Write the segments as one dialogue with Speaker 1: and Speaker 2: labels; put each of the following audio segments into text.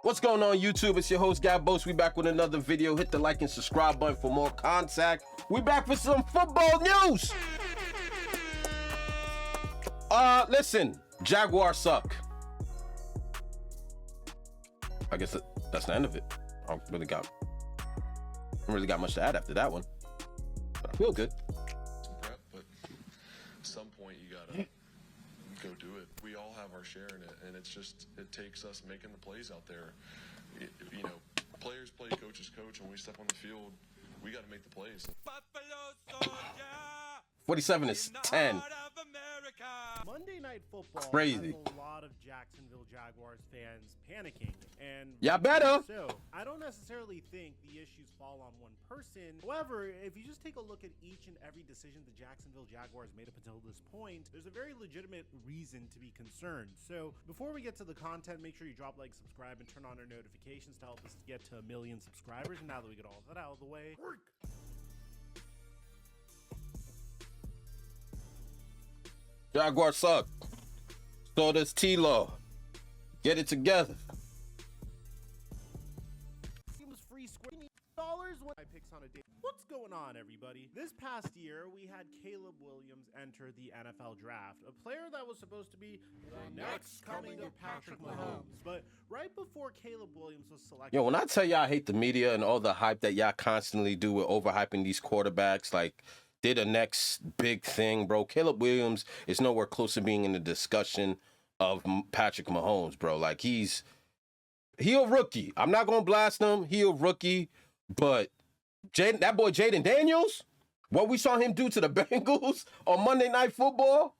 Speaker 1: What's going on, YouTube? It's your host, Gabos. We back with another video. Hit the like and subscribe button for more contact. We back with some football news. Listen, Jaguars suck. I guess that's the end of it. I don't really got much to add after that one. But I feel good.
Speaker 2: Prep, but at some point you gotta go do it. We all have our share in it, and it takes us making the plays out there. Players play, coaches coach. When we step on the field, we got to make the plays.
Speaker 1: 47 is 10.
Speaker 3: Monday Night Football
Speaker 1: Crazy.
Speaker 3: has a lot of Jacksonville Jaguars fans panicking, and
Speaker 1: Yeah, better.
Speaker 3: so I don't necessarily think the issues fall on one person. However, if you just take a look at each and every decision the Jacksonville Jaguars made up until this point, there's a very legitimate reason to be concerned. So before we get to the content, make sure you drop like, subscribe, and turn on our notifications to help us get to 1 million subscribers. And now that we get all that out of the way,
Speaker 1: Jaguars suck. So does T-Law. Get it together.
Speaker 3: seems free $20 when I picks on a day. What's going on, everybody? This past year, we had Caleb Williams enter the NFL draft, a player that was supposed to be the next coming of Patrick Mahomes. But right before Caleb Williams was selected,
Speaker 1: Yo, when I tell y'all I hate the media and all the hype that y'all constantly do with overhyping these quarterbacks, like they're the next big thing, bro. Caleb Williams is nowhere close to being in the discussion of Patrick Mahomes, bro. Like he a rookie. I'm not gonna blast him. He a rookie, but that boy Jaden Daniels, what we saw him do to the Bengals on Monday Night Football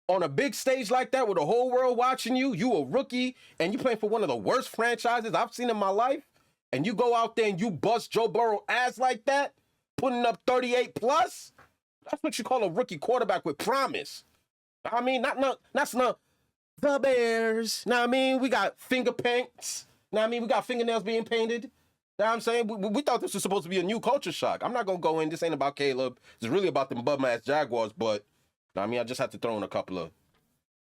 Speaker 1: on a big stage like that with the whole world watching you, you a rookie and you playing for one of the worst franchises I've seen in my life, and you go out there and you bust Joe Burrow ass like that, putting up 38 plus. That's what you call a rookie quarterback with promise. I mean, that's not the Bears. Now I mean, we got finger paints. Now I mean, we got fingernails being painted. Know what I'm saying? We thought this was supposed to be a new culture shock. I'm not going to go in. This ain't about Caleb. It's really about them bum-ass Jaguars, but I mean, I just had to throw in a couple of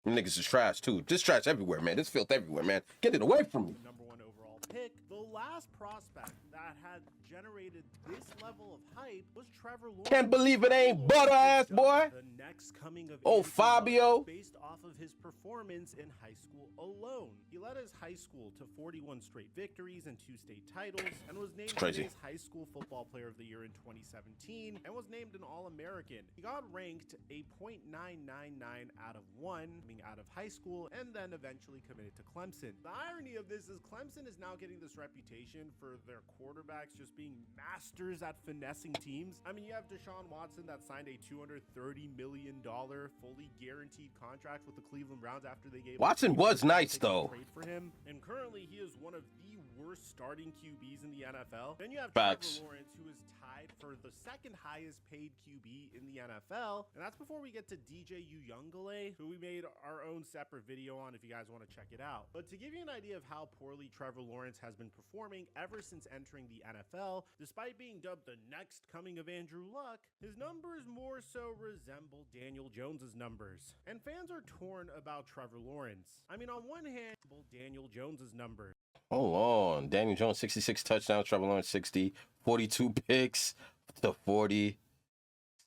Speaker 1: them niggas is trash, too. Just trash everywhere, man. There's filth everywhere, man. Get it away from me.
Speaker 3: number 1 overall pick, the last prospect that had generated this level of hype was Trevor Lawrence.
Speaker 1: Can't believe it ain't butter ass, boy.
Speaker 3: The next coming of
Speaker 1: Oh,
Speaker 3: Andrew
Speaker 1: Fabio.
Speaker 3: Luck, based off of his performance in high school alone. He led his high school to 41 straight victories and 2 state titles, and was named
Speaker 1: Crazy.
Speaker 3: today's high school football player of the year in 2017, and was named an All-American. He got ranked a .999 out of 1 coming out of high school, and then eventually committed to Clemson. The irony of this is Clemson is now getting this reputation for their quarterbacks just being masters at finessing teams. I mean, you have Deshaun Watson that signed a $230 million fully guaranteed contract with the Cleveland Browns after they gave
Speaker 1: Watson was nice, though.
Speaker 3: trade for him, and currently he is one of the worst starting QBs in the NFL. Then you have
Speaker 1: Facts.
Speaker 3: Trevor Lawrence, who is tied for the second highest paid QB in the NFL, and that's before we get to DJ Uyunglele, who we made our own separate video on if you guys want to check it out. But to give you an idea of how poorly Trevor Lawrence has been performing ever since entering the NFL, despite being dubbed the next coming of Andrew Luck, his numbers more so resemble Daniel Jones's numbers. And fans are torn about Trevor Lawrence. I mean, on one hand, Daniel Jones's numbers.
Speaker 1: Hold on. Daniel Jones, 66 touchdowns. Trevor Lawrence, 60. 42 picks to 40.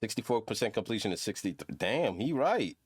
Speaker 1: 64% completion to 60. Damn, he right.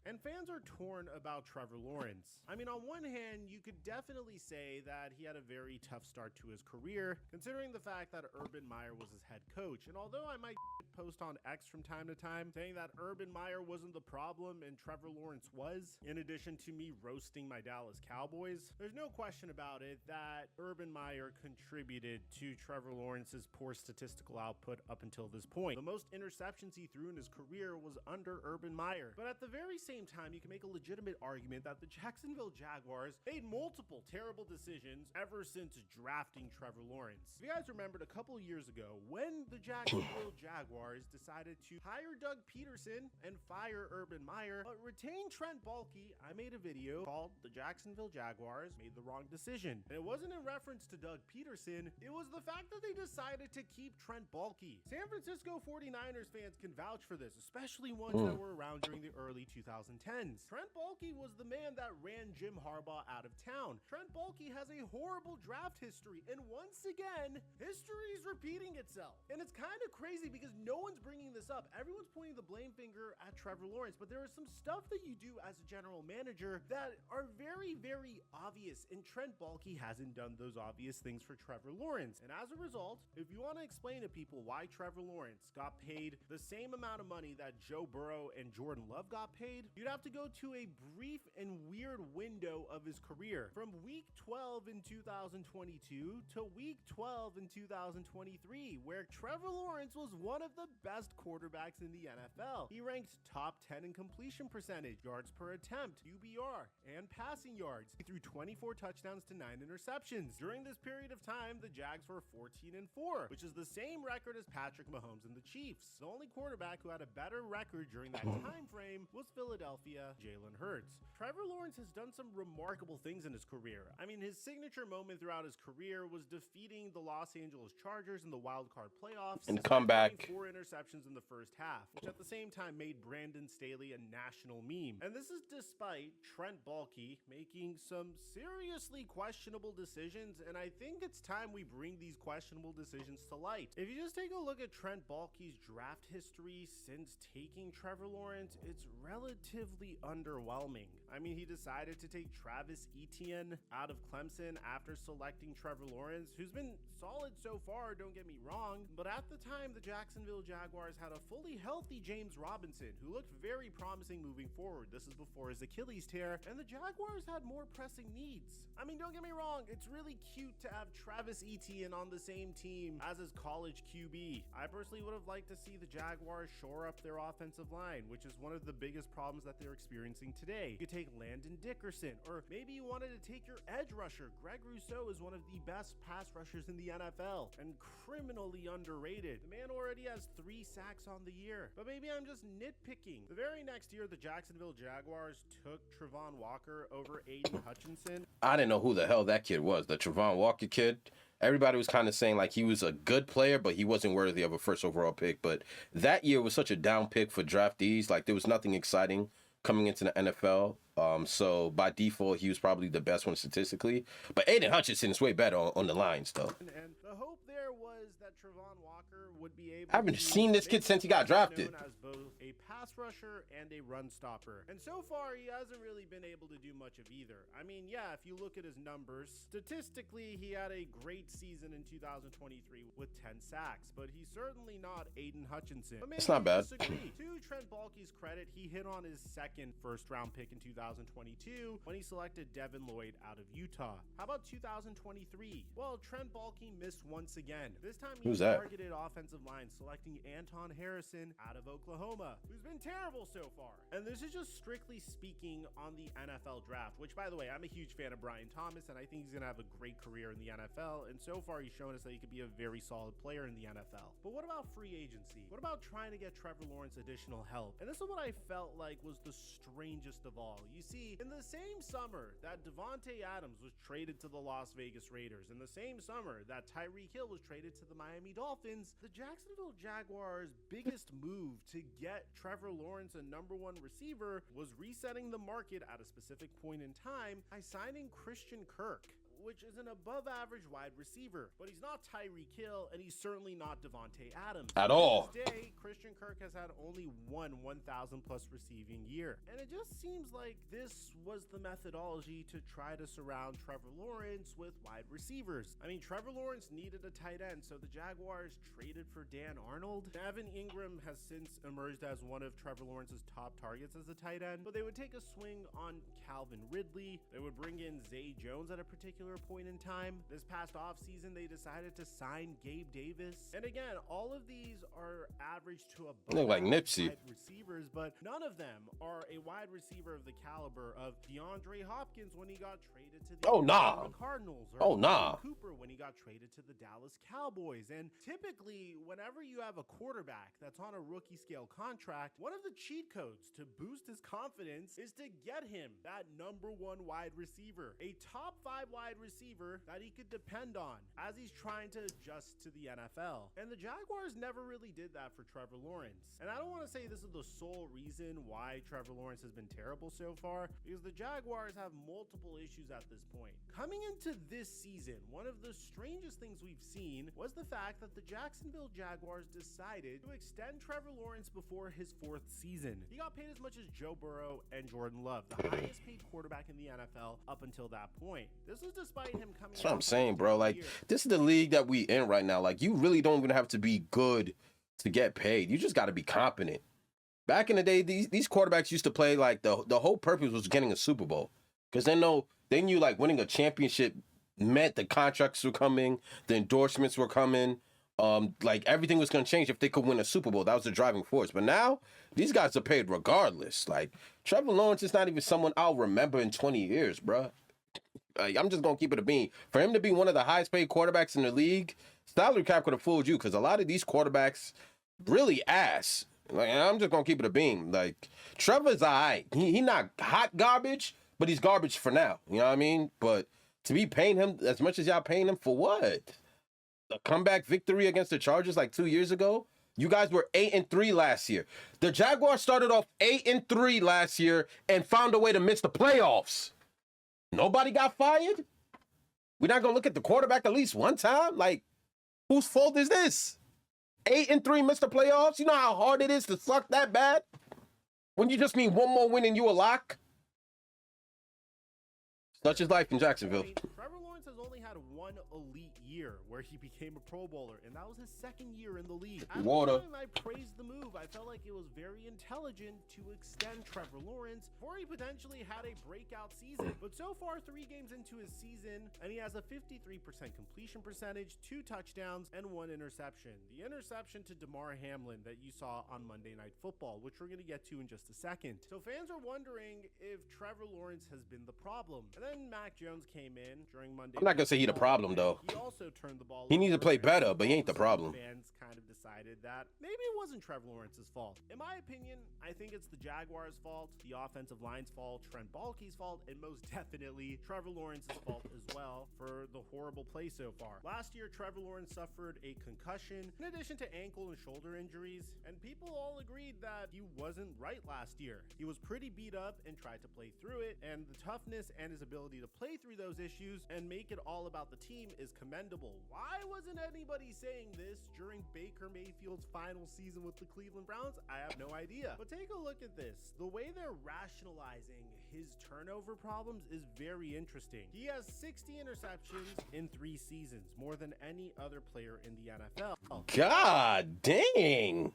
Speaker 3: And fans are torn about Trevor Lawrence. I mean, on one hand, you could definitely say that he had a very tough start to his career, considering the fact that Urban Meyer was his head coach. And although I might post on X from time to time saying that Urban Meyer wasn't the problem and Trevor Lawrence was, in addition to me roasting my Dallas Cowboys, there's no question about it that Urban Meyer contributed to Trevor Lawrence's poor statistical output up until this point. The most interceptions he threw in his career was under Urban Meyer. But at the very same time, you can make a legitimate argument that the Jacksonville Jaguars made multiple terrible decisions ever since drafting Trevor Lawrence. If you guys remembered a couple years ago when the Jacksonville Jaguars decided to hire Doug Peterson and fire Urban Meyer, but retain Trent Baalke, I made a video called The Jacksonville Jaguars Made the Wrong Decision. And it wasn't in reference to Doug Peterson, it was the fact that they decided to keep Trent Baalke. San Francisco 49ers fans can vouch for this, especially ones that were around during the early 2000s. 2010s. Trent Baalke was the man that ran Jim Harbaugh out of town. Trent Baalke has a horrible draft history, and once again, history is repeating itself. And it's kind of crazy because no one's bringing this up. Everyone's pointing the blame finger at Trevor Lawrence, but there is some stuff that you do as a general manager that are very, very obvious, and Trent Baalke hasn't done those obvious things for Trevor Lawrence. And as a result, if you want to explain to people why Trevor Lawrence got paid the same amount of money that Joe Burrow and Jordan Love got paid, you'd have to go to a brief and weird window of his career from week 12 in 2022 to week 12 in 2023, where Trevor Lawrence was one of the best quarterbacks in the NFL. He ranked top 10 in completion percentage, yards per attempt, QBR, and passing yards. He threw 24 touchdowns to 9 interceptions. During this period of time, the Jags were 14-4, which is the same record as Patrick Mahomes and the Chiefs. The only quarterback who had a better record during that time frame was Philadelphia, Jalen Hurts. Trevor Lawrence has done some remarkable things in his career. I mean, his signature moment throughout his career was defeating the Los Angeles Chargers in the wild card playoffs
Speaker 1: and come back
Speaker 3: 4 interceptions in the first half, which at the same time made Brandon Staley a national meme. And this is despite Trent Baalke making some seriously questionable decisions, and I think it's time we bring these questionable decisions to light. If you just take a look at Trent Baalke's draft history since taking Trevor Lawrence, it's relatively underwhelming. I mean, he decided to take Travis Etienne out of Clemson after selecting Trevor Lawrence, who's been solid so far, don't get me wrong, but at the time, the Jacksonville Jaguars had a fully healthy James Robinson, who looked very promising moving forward. This is before his Achilles tear, and the Jaguars had more pressing needs. I mean, don't get me wrong, it's really cute to have Travis Etienne on the same team as his college QB. I personally would have liked to see the Jaguars shore up their offensive line, which is one of the biggest problems that they're experiencing today. You could take Landon Dickerson, or maybe you wanted to take your edge rusher. Greg Rousseau is one of the best pass rushers in the NFL and criminally underrated. The man already has 3 sacks on the year, but maybe I'm just nitpicking. The very next year, the Jacksonville Jaguars took Travon Walker over Aiden Hutchinson.
Speaker 1: I didn't know who the hell that kid was, the Travon Walker kid. Everybody was kind of saying like he was a good player, but he wasn't worthy of a first overall pick. But that year was such a down pick for draftees. Like there was nothing exciting coming into the NFL. So by default, he was probably the best one statistically. But Aiden Hutchinson is way better on the lines, though.
Speaker 3: And the hope there was that Travon Walker would be able
Speaker 1: I haven't seen this kid since he got drafted.
Speaker 3: Known as both a pass rusher and a run stopper. And so far, he hasn't really been able to do much of either. I mean, yeah, if you look at his numbers, statistically, he had a great season in 2023 with 10 sacks, but he's certainly not Aiden Hutchinson.
Speaker 1: It's not bad.
Speaker 3: To Trent Baalke's credit, he hit on his second first-round pick in 2022 when he selected Devin Lloyd out of Utah. How about 2023? Well, Trent Baalke missed once again. This time he targeted offensive line, selecting Anton Harrison out of Oklahoma, who's been terrible so far. And this is just strictly speaking on the NFL draft, which, by the way, I'm a huge fan of Brian Thomas, and I think he's going to have a great career in the NFL. And so far, he's shown us that he could be a very solid player in the NFL. But what about free agency? What about trying to get Trevor Lawrence additional help? And this is what I felt like was the strangest of all. You see, in the same summer that Devontae Adams was traded to the Las Vegas Raiders, in the same summer that Tyreek Hill was traded to the Miami Dolphins, the Jacksonville Jaguars' biggest move to get Trevor Lawrence a #1 receiver was resetting the market at a specific point in time by signing Christian Kirk, which is an above-average wide receiver. But he's not Tyreek Hill, and he's certainly not Devontae Adams.
Speaker 1: At all.
Speaker 3: To this day, Christian Kirk has had only one 1,000-plus receiving year. And it just seems like this was the methodology to try to surround Trevor Lawrence with wide receivers. I mean, Trevor Lawrence needed a tight end, so the Jaguars traded for Dan Arnold. Evan Ingram has since emerged as one of Trevor Lawrence's top targets as a tight end, but they would take a swing on Calvin Ridley. They would bring in Zay Jones at a particular point in time. This past offseason, they decided to sign Gabe Davis. And again, all of these are average to above
Speaker 1: like Nipsey
Speaker 3: wide receivers, but none of them are a wide receiver of the caliber of DeAndre Hopkins when he got traded to the Arizona Cardinals, or Cooper when he got traded to the Dallas Cowboys. And typically, whenever you have a quarterback that's on a rookie scale contract, one of the cheat codes to boost his confidence is to get him that #1 wide receiver. A top 5 wide wide receiver that he could depend on as he's trying to adjust to the NFL. And the Jaguars never really did that for Trevor Lawrence. And I don't want to say this is the sole reason why Trevor Lawrence has been terrible so far, because the Jaguars have multiple issues at this point. Coming into this season, one of the strangest things we've seen was the fact that the Jacksonville Jaguars decided to extend Trevor Lawrence before his 4th season. He got paid as much as Joe Burrow and Jordan Love, the highest paid quarterback in the NFL up until that point. This is despite him coming.
Speaker 1: That's what I'm saying, bro. Like, this is the league that we in right now. Like, you really don't even have to be good to get paid. You just got to be competent. Back in the day, these quarterbacks used to play like the whole purpose was getting a Super Bowl, because they knew like winning a championship meant the contracts were coming, the endorsements were coming. Like everything was going to change if they could win a Super Bowl. That was the driving force. But now these guys are paid regardless. Like, Trevor Lawrence is not even someone I'll remember in 20 years, bro. Like, I'm just going to keep it a bean. For him to be one of the highest paid quarterbacks in the league, salary cap could have fooled you, because a lot of these quarterbacks really ass. Like, I'm just going to keep it a bean. Like, Trevor's all right. He not hot garbage, but he's garbage for now. You know what I mean? But to be paying him as much as y'all paying him for what? A comeback victory against the Chargers like 2 years ago? You guys were 8-3 last year. The Jaguars started off 8-3 last year and found a way to miss the playoffs. Nobody got fired? We're not going to look at the quarterback at least one time? Like, whose fault is this? 8-3 missed the playoffs? You know how hard it is to suck that bad? When you just need one more win and you a lock? Such is life in Jacksonville.
Speaker 3: Trevor Lawrence has only had one elite year where he became a Pro Bowler, and that was his 2nd year in the league. At the time I praised the move, I felt like it was very intelligent to extend Trevor Lawrence before he potentially had a breakout season. But so far, 3 games into his season, and he has a 53% completion percentage, 2 touchdowns, and 1 interception. The interception to Damar Hamlin that you saw on Monday Night Football, which we're going to get to in just a second. So fans are wondering if Trevor Lawrence has been the problem. And then Mac Jones came in during Monday.
Speaker 1: I'm not going to say he the problem, though.
Speaker 3: He also turned the ball.
Speaker 1: He needs to play better, but he ain't the problem.
Speaker 3: Fans kind of decided that maybe it wasn't Trevor Lawrence's fault. In my opinion, I think it's the Jaguars' fault, the offensive line's fault, Trent Baalke's fault, and most definitely Trevor Lawrence's fault as well for the horrible play so far. Last year, Trevor Lawrence suffered a concussion in addition to ankle and shoulder injuries, and people all agreed that he wasn't right last year. He was pretty beat up and tried to play through it, and the toughness and his ability to play through those issues and make it all about the team is commendable. Why wasn't anybody saying this during Baker Mayfield's final season with the Cleveland Browns? I have no idea. But take a look at this. The way they're rationalizing his turnover problems is very interesting. He has 60 interceptions in 3 seasons, more than any other player in the NFL.
Speaker 1: God dang.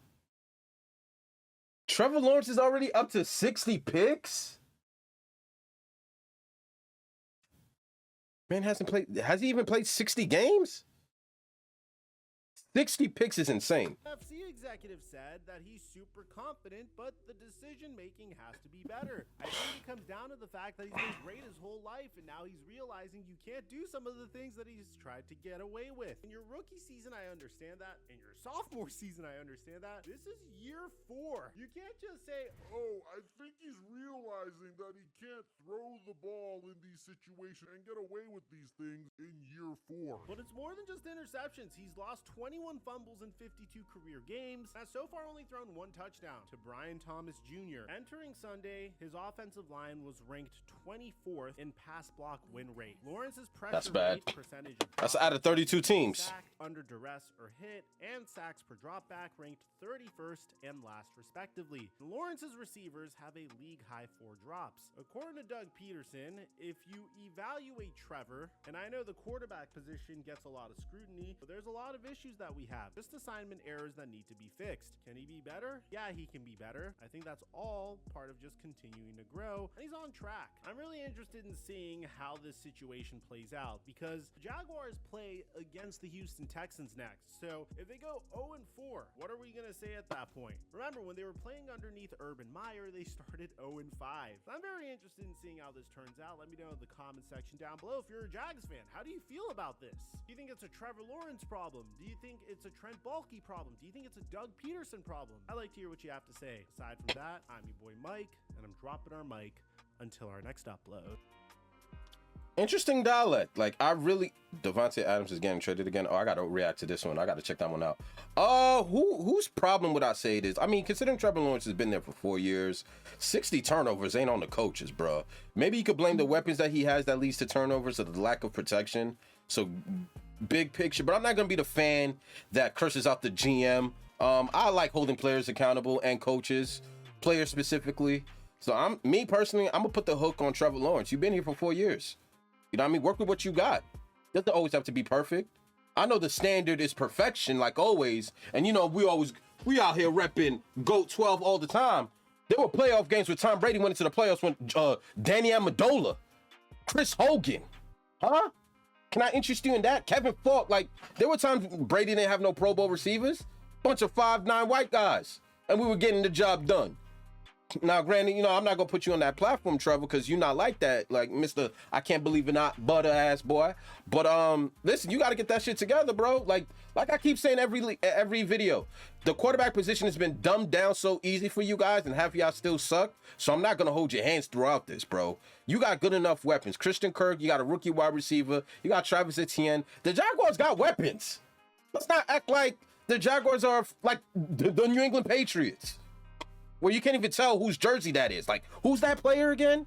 Speaker 1: Trevor Lawrence is already up to 60 picks? Man has he even played 60 games? 60 picks is insane.
Speaker 3: FC executive said that he's super confident, but the decision making has to be better. I think it comes down to the fact that he's been great his whole life, and now he's realizing you can't do some of the things that he's tried to get away with. In your rookie season, I understand that. In your sophomore season, I understand that. This is year 4. You can't just say,
Speaker 4: oh, I think he's realizing that he can't throw the ball in these situations and get away with these things in year 4.
Speaker 3: But it's more than just interceptions. He's lost 21 fumbles in 52 career games, has so far only thrown 1 touchdown to Brian Thomas Jr. Entering Sunday, his offensive line was ranked 24th in pass block win rate. Lawrence's pressure rate percentage
Speaker 1: that's out of 32 teams.
Speaker 3: Sack, under duress or hit, and sacks per dropback ranked 31st and last respectively. Lawrence's receivers have a league high 4 drops. According to Doug Peterson, if you evaluate Trevor, and I know the quarterback position gets a lot of scrutiny, but there's a lot of issues that we have. Just assignment errors that need to be fixed. Can he be better? Yeah, he can be better. I think that's all part of just continuing to grow, and he's on track. I'm really interested in seeing how this situation plays out, because the Jaguars play against the Houston Texans next. So if they go 0-4, what are we going to say at that point? Remember, when they were playing underneath Urban Meyer, they started 0-5. So I'm very interested in seeing how this turns out. Let me know in the comment section down below if you're a Jags fan. How do you feel about this? Do you think it's a Trevor Lawrence problem? Do you think it's a Trent Baalke problem? Do you think it's a Doug Peterson problem? I'd like to hear what you have to say. Aside from that, I'm your boy Mike, and I'm dropping our mic until our next upload.
Speaker 1: Interesting dialect. Like, I really... Devontae Adams is getting traded again. Oh, I got to react to this one. I got to check that one out. Whose problem would I say it is? I mean, considering Trevor Lawrence has been there for 4 years, 60 turnovers ain't on the coaches, bro. Maybe you could blame the weapons that he has that leads to turnovers or the lack of protection. So, big picture. But I'm not going to be the fan that curses out the GM. I like holding players accountable and coaches, players specifically. So, me personally, I'm going to put the hook on Trevor Lawrence. You've been here for 4 years. You know what I mean? Work with what you got. Doesn't always have to be perfect. I know the standard is perfection, like always. And you know, we out here repping GOAT 12 all the time. There were playoff games where Tom Brady went into the playoffs when Danny Amendola, Chris Hogan. Huh? Can I interest you in that? Kevin Falk, like, there were times Brady didn't have no Pro Bowl receivers. Bunch of 5'9" white guys. And we were getting the job done. Now, granted, you know, I'm not going to put you on that platform, Trevor, because you're not like that. Like, Mr. I can't believe it not butter ass boy. But, listen, you got to get that shit together, bro. Like I keep saying every video, the quarterback position has been dumbed down so easy for you guys, and half of y'all still suck. So I'm not going to hold your hands throughout this, bro. You got good enough weapons. Christian Kirk, you got a rookie wide receiver. You got Travis Etienne. The Jaguars got weapons. Let's not act like the Jaguars are like the New England Patriots, where you can't even tell whose jersey that is. Like, who's that player again?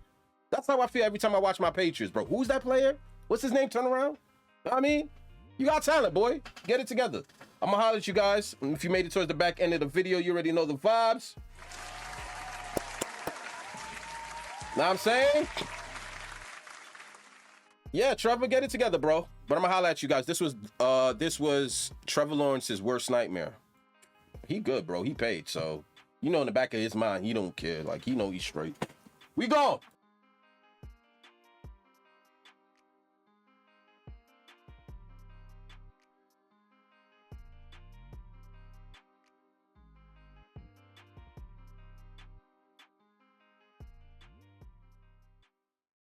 Speaker 1: That's how I feel every time I watch my Patriots, bro. Who's that player? What's his name? Turn around. You know what I mean? You got talent, boy. Get it together. I'm gonna holler at you guys. And if you made it towards the back end of the video, you already know the vibes. Know what I'm saying? Yeah, Trevor, get it together, bro. But I'm gonna holler at you guys. This was Trevor Lawrence's worst nightmare. He good, bro. He paid, so... You know, in the back of his mind, he don't care. Like, he know he's straight. We gone.